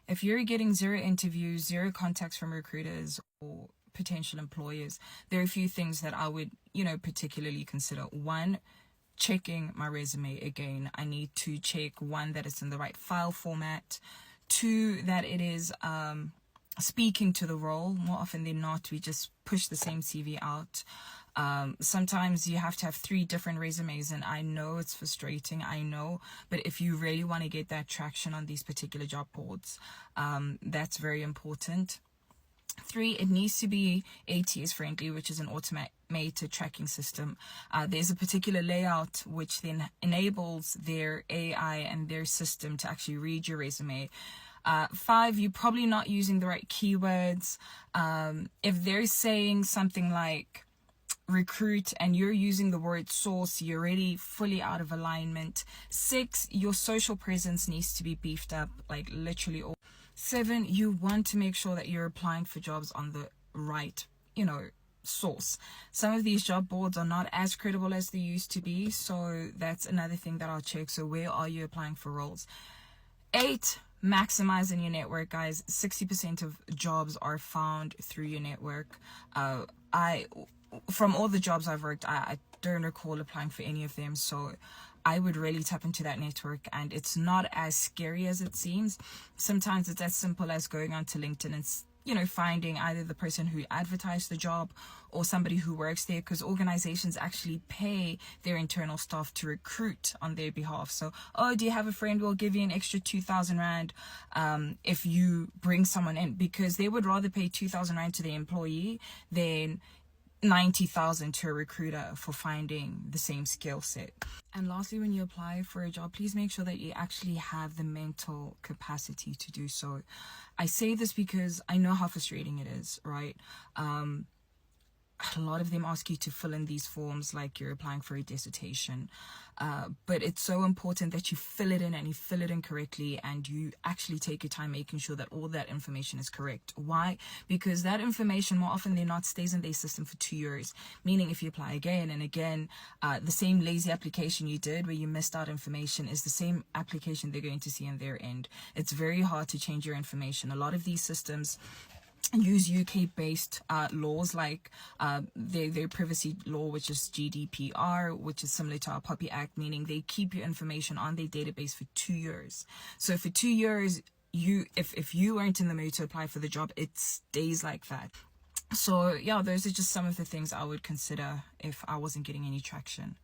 If you're getting 0 interviews, 0 contacts from recruiters or potential employers, there are a few things that I would, particularly consider. One, checking my resume again. I need to check, one, that it's in the right file format. Two, that it is speaking to the role. More often than not, we just push the same CV out. Sometimes you have to have 3 different resumes, and I know it's frustrating, I know, but if you really want to get that traction on these particular job boards, that's very important. 3, it needs to be ATS friendly, which is an automated tracking system. There's a particular layout which then enables their AI and their system to actually read your resume. 5, you're probably not using the right keywords. If they're saying something like recruit and you're using the word source, you're already fully out of alignment. 6, your social presence needs to be beefed up, like literally all. 7, you want to make sure that you're applying for jobs on the right, source. Some of these job boards are not as credible as they used to be, so that's another thing that I'll check. So where are you applying for roles? 8, maximizing your network, guys. 60% of jobs are found through your network. From all the jobs I've worked, I don't recall applying for any of them, so I would really tap into that network, and it's not as scary as it seems. Sometimes it's as simple as going onto LinkedIn and finding either the person who advertised the job or somebody who works there, because organizations actually pay their internal staff to recruit on their behalf. So, do you have a friend? We'll give you an extra 2,000 Rand if you bring someone in, because they would rather pay 2,000 Rand to the employee than 90,000 to a recruiter for finding the same skill set. And lastly, when you apply for a job, please make sure that you actually have the mental capacity to do so. I say this because I know how frustrating it is, right? A lot of them ask you to fill in these forms like you're applying for a dissertation, but it's so important that you fill it in and you fill it in correctly, and you actually take your time making sure that all that information is correct. Why? Because that information more often than not stays in their system for 2 years, meaning if you apply again and again, the same lazy application you did where you missed out information is the same application they're going to see on their end. It's very hard to change your information. A lot of these systems use UK-based laws like their privacy law, which is GDPR, which is similar to our Puppy Act, meaning they keep your information on their database for 2 years. So for 2 years, if you weren't in the mood to apply for the job, it stays like that. So yeah, those are just some of the things I would consider if I wasn't getting any traction.